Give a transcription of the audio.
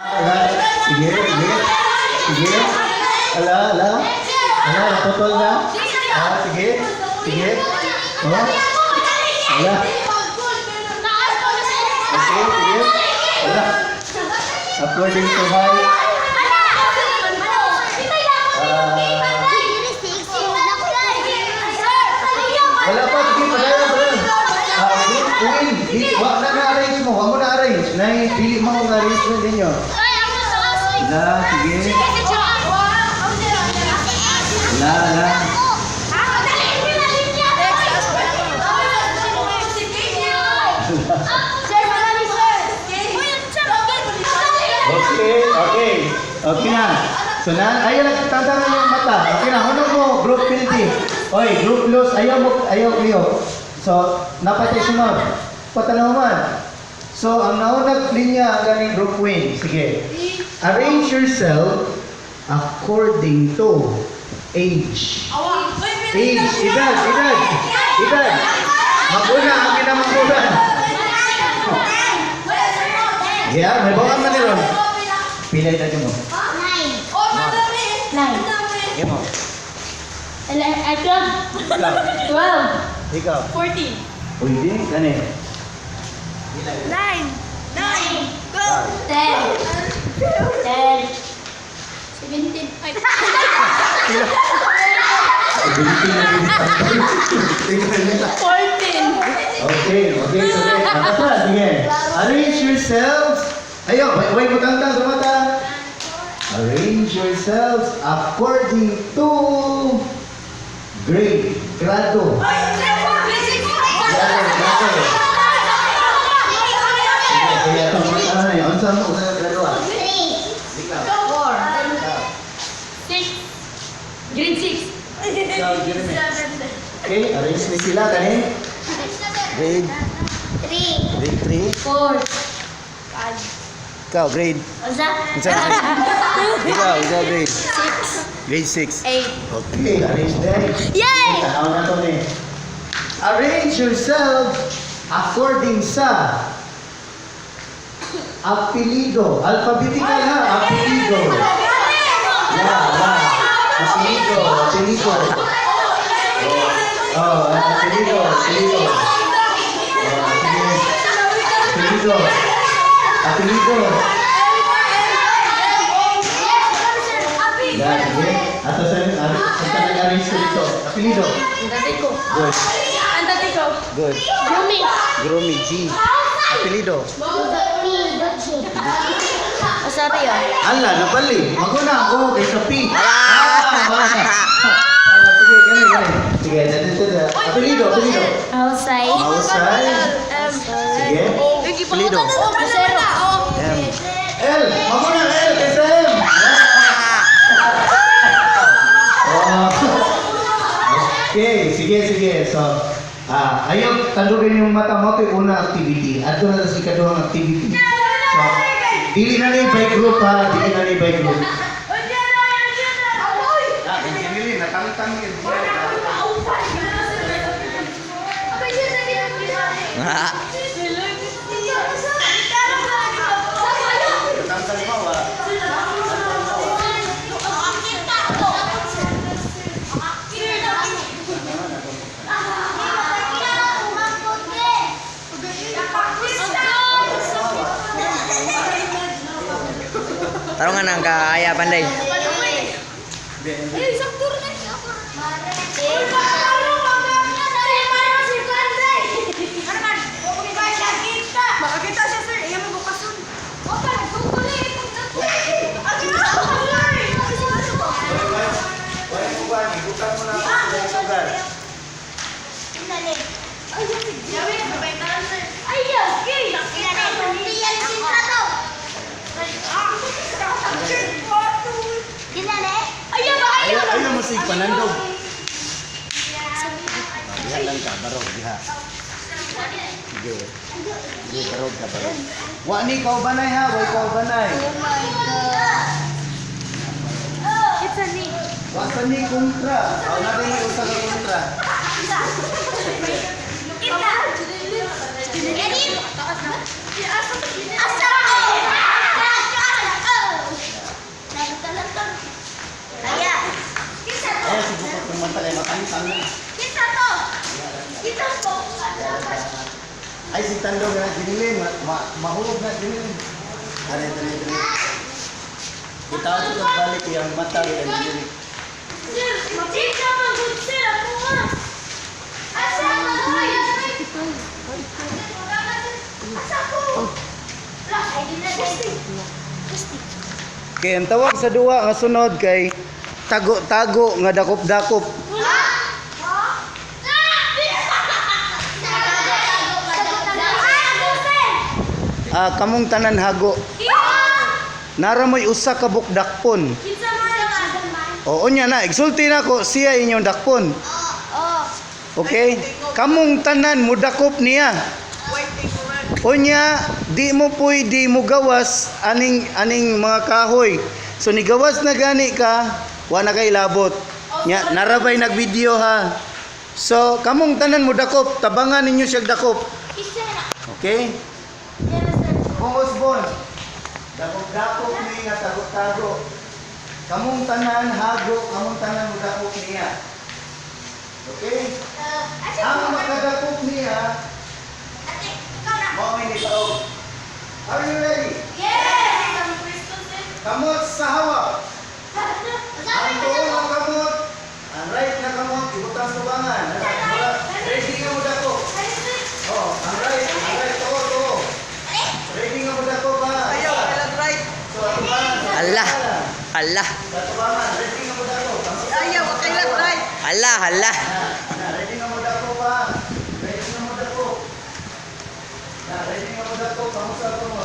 Sige, sige. Sige. Ala, ala. Ala, naputol na. Ah, sige. Sige. Oh. Ala. Okay, sige. Ala. According to height. Wala pa, sige, padayon, padayon. Wag na na-arrange mo, wag mo na-arrange. Pili mo ang arrangement ninyo. Wala, sige. Wala, wala. Okay, okay. Okay na. So na, ayaw nagtantangan yung mata. Okay na, ano mo, group penalty. Oy, group loss, ayaw kayo. So, napatay sunod. Patanaw man. So, ang naunang linya ang ganing group win. Sige. Arrange yourself according to age. Age, edad. Maguna, ang kinamagunan. Yeah, may bawang man niron. Pilay na mo. 9. Imo. 12. Ikaw. 14. Pwede, gani. 9. 10. 17. Okay. Sige. Arrange yourselves. Ayaw, wait magkantang sa mata. Arrange yourselves according to grade. Grado. Kaya itong mga ano yun. Saan mo sa grado ah? 6. Grade 6. Ikaw, Jeremy. Okay, arrange na sila kani. Grade 3. 4. Ikaw, grade. Ikaw, grade. 6. Grade 6. 8. Okay, arrange din. Yay! Tanaw na to ni. Arrange yourself according sa apelido. Alphabetical ha, apelido. Apelido. Apelido. Apelido. Yan, sige. Ato sa nag-arrange ko dito. Apelido. Good. Good. Grooming, G. Apelido. Osorio. Ala, napali. Maguna ako kay sa P. Sige, gani. Sige, dito. Apelido. Mahusay. Sige. Apelido. Lucero. M. L. Maguna L kay sa M. Okay, sige. So, ayaw tandugin yung mata mo ito yung unang activity. Ato na sa ikaduhang activity. So, dili na ni by group ha, dili na ni by group. Tarungan ang kaya panday. Ayaw mo sig panandog. Diha lang ka, barog, diha. Sige, barog ka, barog. Wa ni kau banay ha, wa kau banay. It's a knee. Wa sa ni kontra. Aw natin ni usa ka kontra. Asa mahulog na din. Dali. Kita ko balik yung mata yan diri. Sir, makita mo, good sir. Ako nga. Asa ko? Asa ko? Lah, ay di na testing. Kaya ang tawag sa duwa nga sunod kay tago-tago nga dakop-dakop. Kamong tanan hago. Nara mo'y usa ka bukdakpon. Oo niya na, exulti na ko siya inyong dakpon. Okay? Kamong tanan mo dakop niya. Unya, di mo pwede mo gawas aning mga kahoy. So ni gawas na gani ka, wa na kay labot. Nya narabay nagvideo ha. So kamong tanan mo dakop, tabangan ninyo siya dakop. Okay? Kungos bon. Dakop-dakop ni nga tago-tago. Kamong tanan hago, kamong tanan mo dakop niya. Okay? Ang makadakop niya, mau ini tahu. Are you ready? Kamot sa hawak. Ang tuon ang kamot. Ang right na kamot, ibutang sa tubangan. Ready nga mo dako. Oh, ang right, tuo. Ready nga mo dako ba? Ayaw, kailan right? So, ang tubangan. Allah. Sa tubangan, ready nga mo dako. Ayaw, kailan right? Allah. Ready nga mo dako ba? Ready nga mo dako. Ready nga mo dako, kamusta ko mo?